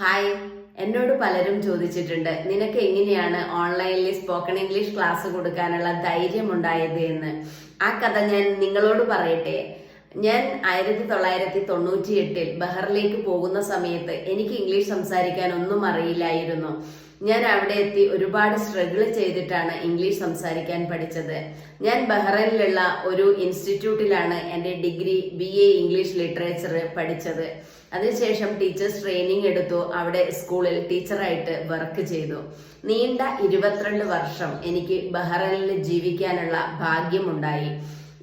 Hi, എന്നോട് പലരും ചോദിച്ചിട്ടുണ്ട് നിനക്ക് എങ്ങനെയാണ് ഓൺലൈനിൽ സ്പോക്കൺ ഇംഗ്ലീഷ് ക്ലാസ് കൊടുക്കാനുള്ള ധൈര്യം ഉണ്ടായത് എന്ന്. ആ കഥ ഞാൻ നിങ്ങളോട് പറയട്ടെ. ഞാൻ 1998 ബഹറിലേക്ക് പോകുന്ന സമയത്ത് എനിക്ക് ഇംഗ്ലീഷ് സംസാരിക്കാൻ ഒന്നും അറിയില്ലായിരുന്നു. ഞാൻ അവിടെ എത്തി ഒരുപാട് സ്ട്രഗിൾ ചെയ്തിട്ടാണ് ഇംഗ്ലീഷ് സംസാരിക്കാൻ പഠിച്ചത്. ഞാൻ ബഹ്റൈനിലുള്ള ഒരു ഇൻസ്റ്റിറ്റ്യൂട്ടിലാണ് എൻ്റെ ഡിഗ്രി BA ഇംഗ്ലീഷ് ലിറ്ററേച്ചർ പഠിച്ചത്. അതിനുശേഷം ടീച്ചേഴ്സ് ട്രെയിനിങ് എടുത്തു. അവിടെ സ്കൂളിൽ ടീച്ചറായിട്ട് വർക്ക് ചെയ്തു. നീണ്ട 22 വർഷം എനിക്ക് ബഹ്റൈനിൽ ജീവിക്കാനുള്ള ഭാഗ്യമുണ്ടായി.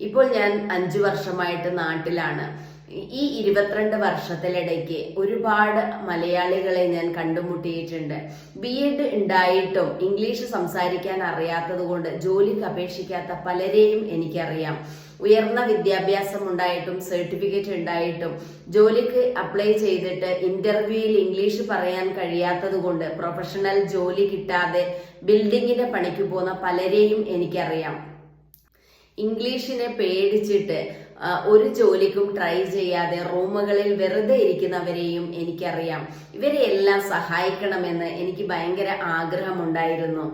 ഇപ്പോൾ ഞാൻ 5 വർഷമായിട്ട് നാട്ടിലാണ്. ഈ 22 വർഷത്തിലിടയ്ക്ക് ഒരുപാട് മലയാളികളെ ഞാൻ കണ്ടുമുട്ടിയിട്ടുണ്ട്. BEd ഉണ്ടായിട്ടും ഇംഗ്ലീഷ് സംസാരിക്കാൻ അറിയാത്തത് കൊണ്ട് ജോലിക്ക് അപേക്ഷിക്കാത്ത പലരെയും എനിക്കറിയാം. ഉയർന്ന വിദ്യാഭ്യാസം ഉണ്ടായിട്ടും സർട്ടിഫിക്കറ്റ് ഉണ്ടായിട്ടും ജോലിക്ക് അപ്ലൈ ചെയ്തിട്ട് ഇന്റർവ്യൂവിൽ ഇംഗ്ലീഷ് പറയാൻ കഴിയാത്തത് കൊണ്ട് പ്രൊഫഷണൽ ജോലി കിട്ടാതെ ബിൽഡിങ്ങിന്റെ പണിക്ക് പോകുന്ന പലരെയും എനിക്കറിയാം. ഇംഗ്ലീഷിനെ പേടിച്ചിട്ട് ഒരു ജോലിക്കും ട്രൈ ചെയ്യാതെ റൂമുകളിൽ വെറുതെ ഇരിക്കുന്നവരെയും എനിക്കറിയാം. ഇവരെയെല്ലാം സഹായിക്കണമെന്ന് എനിക്ക് ഭയങ്കര ആഗ്രഹമുണ്ടായിരുന്നു.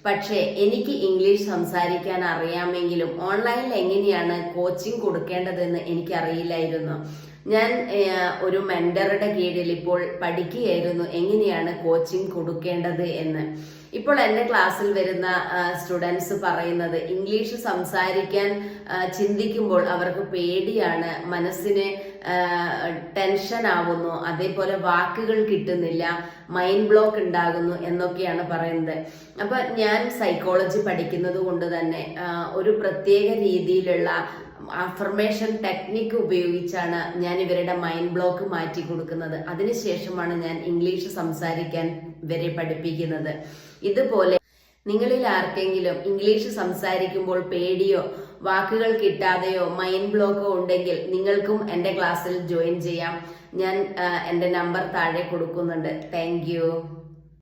പക്ഷേ എനിക്ക് ഇംഗ്ലീഷ് സംസാരിക്കാൻ അറിയാമെങ്കിലും ഓൺലൈനിൽ എങ്ങനെയാണ് കോച്ചിങ് കൊടുക്കേണ്ടതെന്ന് എനിക്കറിയില്ലായിരുന്നു. ഞാൻ ഒരു മെന്ററുടെ കീഴിൽ ഇപ്പോൾ പഠിക്കുകയായിരുന്നു എങ്ങനെയാണ് കോച്ചിങ് കൊടുക്കേണ്ടത് എന്ന്. ഇപ്പോൾ എൻ്റെ ക്ലാസ്സിൽ വരുന്ന സ്റ്റുഡൻസ് പറയുന്നത് ഇംഗ്ലീഷ് സംസാരിക്കാൻ ചിന്തിക്കുമ്പോൾ അവർക്ക് പേടിയാണ്, മനസ്സിന് ടെൻഷൻ ആവുന്നു, അതേപോലെ വാക്കുകൾ കിട്ടുന്നില്ല, മൈൻഡ് ബ്ലോക്ക് ഉണ്ടാകുന്നു എന്നൊക്കെയാണ് പറയുന്നത്. അപ്പൊ ഞാൻ സൈക്കോളജി പഠിക്കുന്നത് കൊണ്ട് തന്നെ ഒരു പ്രത്യേക രീതിയിലുള്ള അഫർമേഷൻ ടെക്നിക്ക് ഉപയോഗിച്ചാണ് ഞാൻ ഇവരുടെ മൈൻഡ് ബ്ലോക്ക് മാറ്റി കൊടുക്കുന്നത്. അതിനുശേഷമാണ് ഞാൻ ഇംഗ്ലീഷ് സംസാരിക്കാൻ ഇവരെ പഠിപ്പിക്കുന്നത്. ഇതുപോലെ നിങ്ങളിൽ ആർക്കെങ്കിലും ഇംഗ്ലീഷ് സംസാരിക്കുമ്പോൾ പേടിയോ വാക്കുകൾ കിട്ടാതെയോ മൈൻഡ് ബ്ലോക്കോ ഉണ്ടെങ്കിൽ നിങ്ങൾക്കും എൻ്റെ ക്ലാസ്സിൽ ജോയിൻ ചെയ്യാം. ഞാൻ എൻ്റെ നമ്പർ താഴെ കൊടുക്കുന്നുണ്ട്. Thank you.